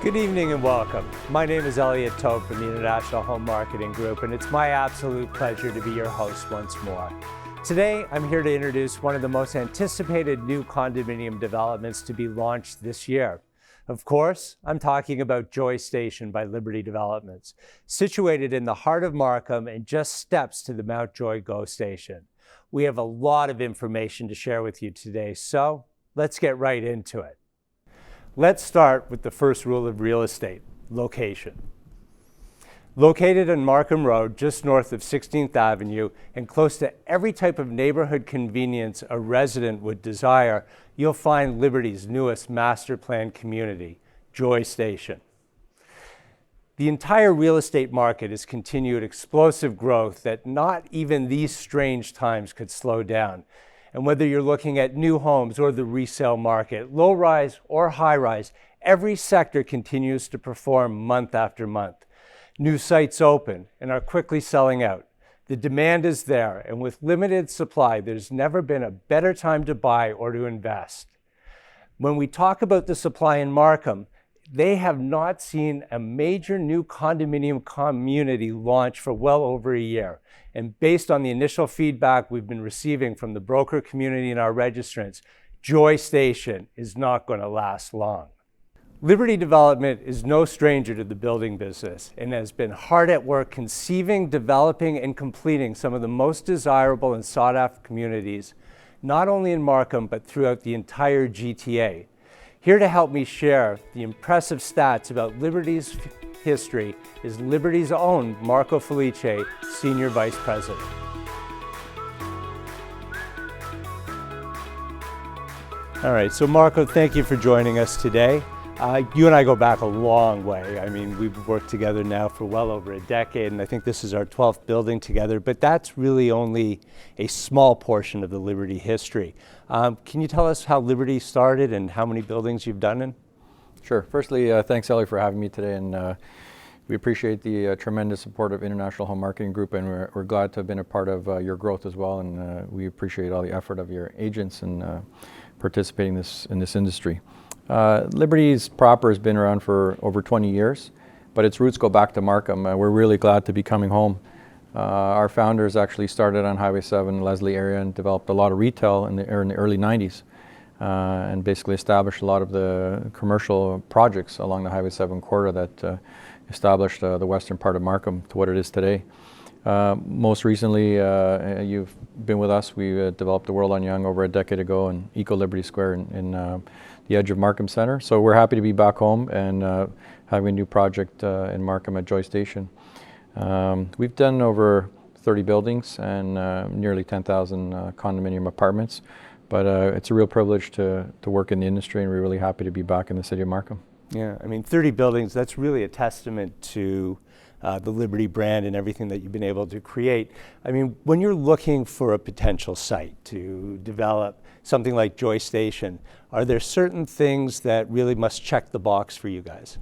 Good evening and welcome. My name is Elliot Tope from the International Home Marketing Group, and it's my absolute pleasure to be your host once more. Today, I'm here to introduce one of the most anticipated new condominium developments to be launched this year. Of course, I'm talking about Joy Station by Liberty Developments, situated in the heart of Markham and just steps to the Mount Joy GO station. We have a lot of information to share with you today, so let's get right into it. Let's start with the first rule of real estate, location. Located on Markham Road, just north of 16th Avenue, and close to every type of neighborhood convenience a resident would desire, you'll find Liberty's newest master plan community, Joy Station. The entire real estate market has continued explosive growth that not even these strange times could slow down. And whether you're looking at new homes or the resale market, low-rise or high-rise, every sector continues to perform month after month. New sites open and are quickly selling out. The demand is there, and with limited supply, there's never been a better time to buy or to invest. When we talk about the supply in Markham, they have not seen a major new condominium community launch for well over a year. And based on the initial feedback we've been receiving from the broker community and our registrants, Joy Station is not going to last long. Liberty Development is no stranger to the building business and has been hard at work conceiving, developing, and completing some of the most desirable and sought-after communities, not only in Markham, but throughout the entire GTA. Here to help me share the impressive stats about Liberty's history is Liberty's own Marco Felice, Senior Vice President. All right, so Marco, thank you for joining us today. You and I go back a long way. I mean, we've worked together now for well over a decade, and I think this is our 12th building together, but that's really only a small portion of the Liberty history. Can you tell us how Liberty started and how many buildings you've done in? Sure. Firstly, thanks, Ellie, for having me today, and we appreciate the tremendous support of International Home Marketing Group, and we're glad to have been a part of your growth as well, and we appreciate all the effort of your agents in participating in this industry. Liberty's proper has been around for over 20 years, but its roots go back to Markham. We're really glad to be coming home. Our founders actually started on Highway 7 Leslie area and developed a lot of retail in the early 90s. And basically established a lot of the commercial projects along the Highway 7 corridor that established the western part of Markham to what it is today. Most recently, you've been with us. We developed the World on Young over a decade ago in Eco Liberty Square in the edge of Markham Center. So we're happy to be back home and having a new project in Markham at Joy Station. We've done over 30 buildings and nearly 10,000 condominium apartments. But it's a real privilege to work in the industry, and we're really happy to be back in the city of Markham. Yeah, I mean, 30 buildings, that's really a testament to the Liberty brand and everything that you've been able to create. I mean, when you're looking for a potential site to develop something like Joy Station, are there certain things that really must check the box for you guys?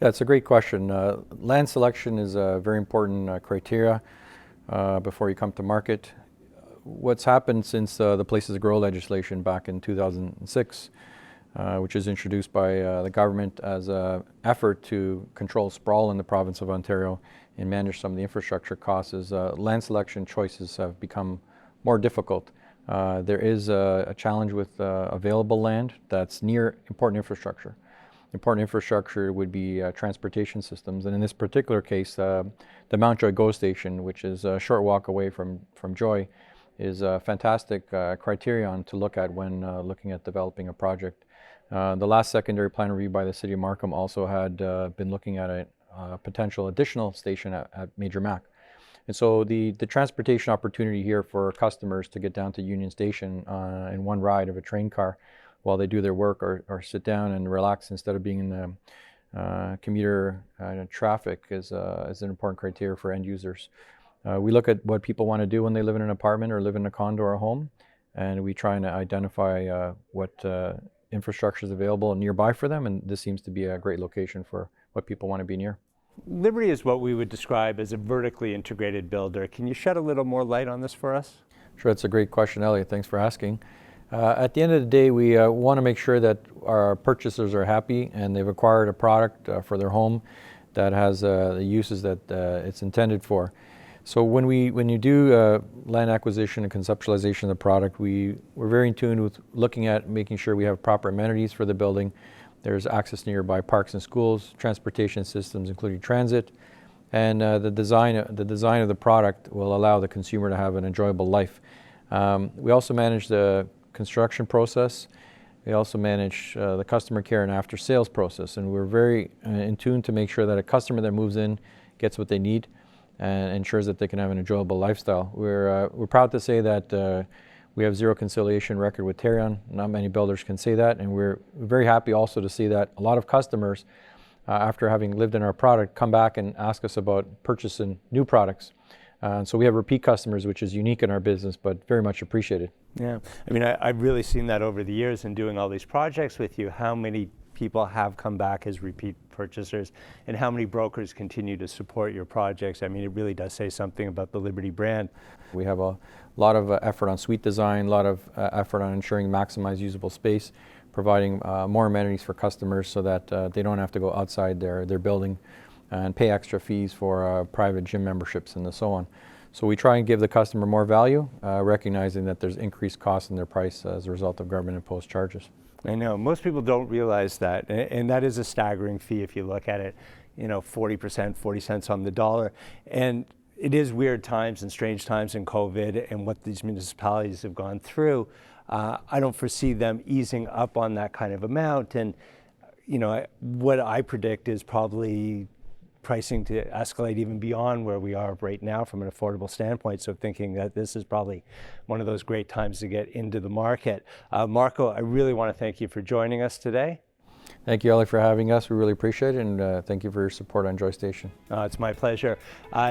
Yeah, it's a great question. Land selection is a very important criteria before you come to market. What's happened since the Places to Grow legislation back in 2006, which was introduced by the government as an effort to control sprawl in the province of Ontario and manage some of the infrastructure costs, is land selection choices have become more difficult. There is a challenge with available land that's near important infrastructure. Important infrastructure would be transportation systems, and in this particular case, the Mount Joy GO station, which is a short walk away from Joy, is a fantastic criterion to look at when looking at developing a project. The last secondary plan review by the City of Markham also had been looking at a potential additional station at Major Mac. And so the transportation opportunity here for customers to get down to Union Station in one ride of a train car while they do their work or sit down and relax instead of being in the commuter traffic is an important criteria for end users. We look at what people want to do when they live in an apartment or live in a condo or a home, and we try and identify what infrastructure is available nearby for them, and this seems to be a great location for what people want to be near. Liberty is what we would describe as a vertically integrated builder. Can you shed a little more light on this for us? Sure, that's a great question, Elliot. Thanks for asking. At the end of the day, we want to make sure that our purchasers are happy and they've acquired a product for their home that has the uses that it's intended for. So when you do land acquisition and conceptualization of the product, we're very in tune with looking at making sure we have proper amenities for the building. There's access to nearby parks and schools, transportation systems, including transit, and the design of the product will allow the consumer to have an enjoyable life. We also manage the construction process. We also manage the customer care and after sales process, and we're very in tune to make sure that a customer that moves in gets what they need and ensures that they can have an enjoyable lifestyle. We're proud to say that we have zero conciliation record with Terrion. Not many builders can say that, and we're very happy also to see that a lot of customers, after having lived in our product, come back and ask us about purchasing new products. So we have repeat customers, which is unique in our business, but very much appreciated. Yeah, I mean, I've really seen that over the years in doing all these projects with you, how many people have come back as repeat purchasers and how many brokers continue to support your projects. I mean, it really does say something about the Liberty brand. We have a lot of effort on suite design, a lot of effort on ensuring maximized usable space, providing more amenities for customers so that they don't have to go outside their building and pay extra fees for private gym memberships and so on. So we try and give the customer more value, recognizing that there's increased costs in their price as a result of government-imposed charges. I know, most people don't realize that, and that is a staggering fee if you look at it, 40%, 40 cents on the dollar. And it is weird times and strange times in COVID and what these municipalities have gone through. I don't foresee them easing up on that kind of amount. And, what I predict is probably pricing to escalate even beyond where we are right now from an affordable standpoint. So thinking that this is probably one of those great times to get into the market. Marco, I really want to thank you for joining us today. Thank you, Ellie, for having us. We really appreciate it, and thank you for your support on Joy Station. It's my pleasure.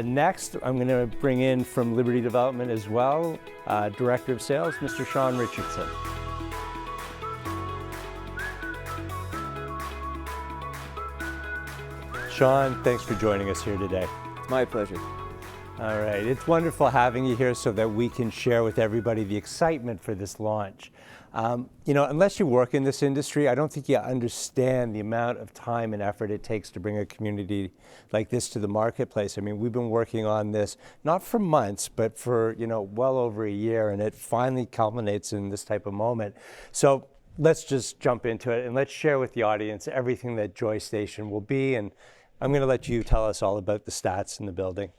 Next, I'm going to bring in from Liberty Development as well, Director of Sales, Mr. Sean Richardson. Sean, thanks for joining us here today. It's my pleasure. All right, it's wonderful having you here so that we can share with everybody the excitement for this launch. Unless you work in this industry, I don't think you understand the amount of time and effort it takes to bring a community like this to the marketplace. I mean, we've been working on this not for months, but for, well over a year, and it finally culminates in this type of moment. So let's just jump into it and let's share with the audience everything that Joy Station will be. And I'm going to let you tell us all about the stats in the building.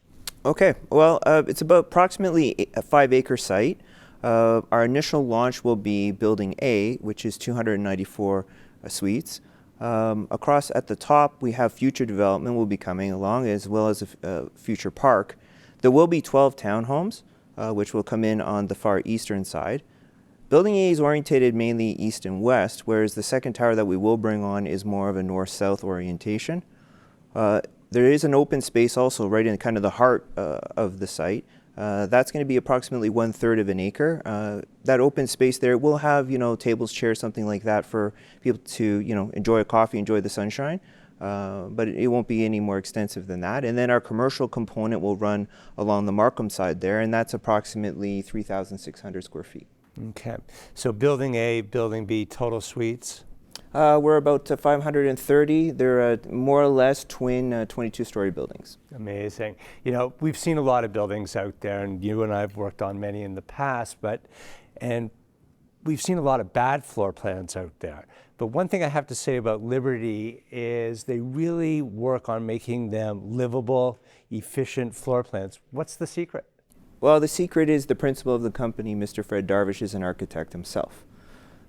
Okay, well, it's about approximately a 5-acre site. Our initial launch will be Building A, which is 294 suites. Across at the top, we have future development will be coming along, as well as a future park. There will be 12 townhomes, which will come in on the far eastern side. Building A is orientated mainly east and west, whereas the second tower that we will bring on is more of a north-south orientation. There is an open space also right in kind of the heart of the site. That's going to be approximately 1/3 of an acre. That open space there will have, tables, chairs, something like that for people to, enjoy a coffee, enjoy the sunshine. But it won't be any more extensive than that. And then our commercial component will run along the Markham side there, and that's approximately 3,600 square feet. Okay, so Building A, Building B, total suites? We're about 530. They're more or less twin 22-story buildings. Amazing. We've seen a lot of buildings out there, and you and I have worked on many in the past, and we've seen a lot of bad floor plans out there. But one thing I have to say about Liberty is they really work on making them livable, efficient floor plans. What's the secret? Well, the secret is the principal of the company, Mr. Fred Darvish, is an architect himself.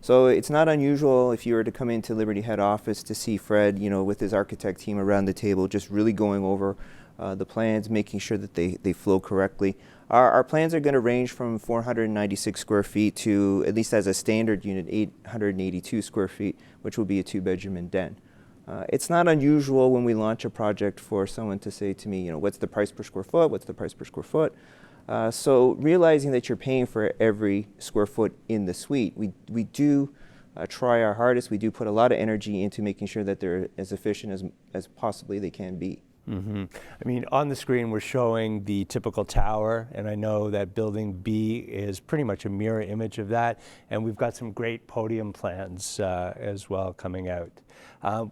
So it's not unusual if you were to come into Liberty head office to see Fred, with his architect team around the table, just really going over the plans, making sure that they flow correctly. Our plans are going to range from 496 square feet to, at least as a standard unit, 882 square feet, which will be a 2-bedroom and den. It's not unusual when we launch a project for someone to say to me, what's the price per square foot? What's the price per square foot? So realizing that you're paying for every square foot in the suite, we do try our hardest. We do put a lot of energy into making sure that they're as efficient as possibly they can be. I mean, on the screen we're showing the typical tower, and I know that building B is pretty much a mirror image of that, and we've got some great podium plans as well coming out.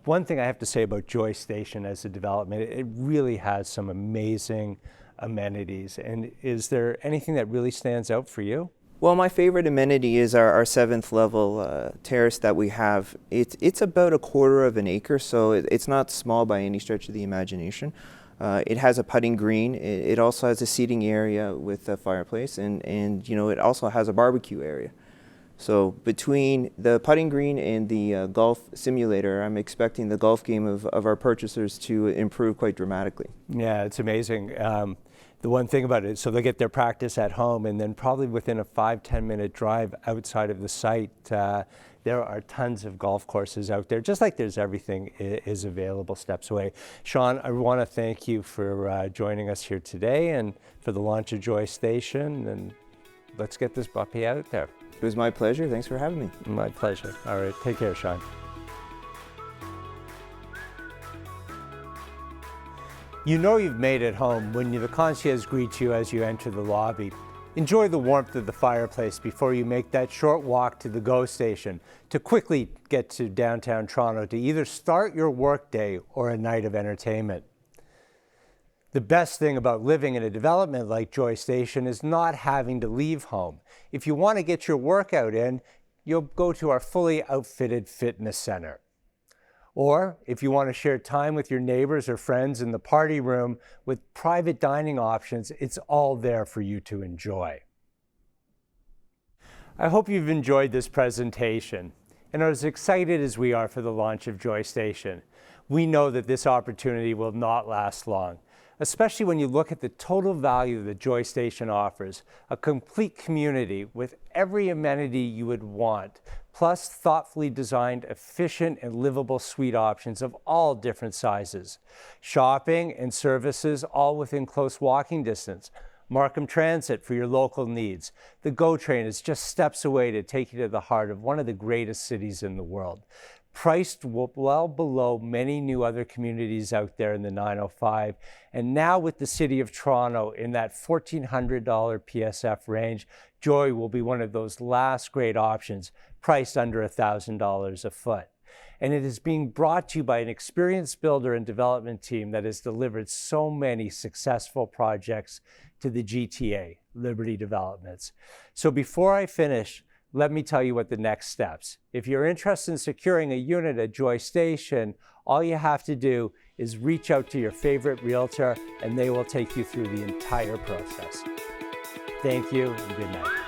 One thing I have to say about Joy Station as a development, it really has some amazing amenities. And is there anything that really stands out for you? Well, my favorite amenity is our 7th level terrace that we have. It's about 1/4 of an acre, so it's not small by any stretch of the imagination. It has a putting green. It also has a seating area with a fireplace, and you know, it also has a barbecue area. So between the putting green and the golf simulator, I'm expecting the golf game of our purchasers to improve quite dramatically. Yeah, it's amazing. The one thing about it, so they get their practice at home, and then probably within a 5-10 minute drive outside of the site, there are tons of golf courses out there, just like there's everything is available steps away. Sean, I want to thank you for joining us here today and for the launch of Joy Station, and let's get this puppy out there. It was my pleasure. Thanks for having me. My pleasure. All right, take care, Sean. You know you've made it home when the concierge greets you as you enter the lobby. Enjoy the warmth of the fireplace before you make that short walk to the GO station to quickly get to downtown Toronto to either start your workday or a night of entertainment. The best thing about living in a development like Joy Station is not having to leave home. If you want to get your workout in, you'll go to our fully outfitted fitness center. Or if you want to share time with your neighbors or friends in the party room with private dining options, it's all there for you to enjoy. I hope you've enjoyed this presentation and are as excited as we are for the launch of Joy Station. We know that this opportunity will not last long, especially when you look at the total value that Joy Station offers, a complete community with every amenity you would want, plus thoughtfully designed, efficient and livable suite options of all different sizes. Shopping and services all within close walking distance. Markham Transit for your local needs. The GO train is just steps away to take you to the heart of one of the greatest cities in the world. Priced well below many new other communities out there in the 905, and now with the City of Toronto in that $1,400 PSF range, Joy will be one of those last great options, priced under $1,000 a foot. And it is being brought to you by an experienced builder and development team that has delivered so many successful projects to the GTA, Liberty Developments. So before I finish, let me tell you what the next steps. If you're interested in securing a unit at Joy Station, all you have to do is reach out to your favorite realtor and they will take you through the entire process. Thank you and good night.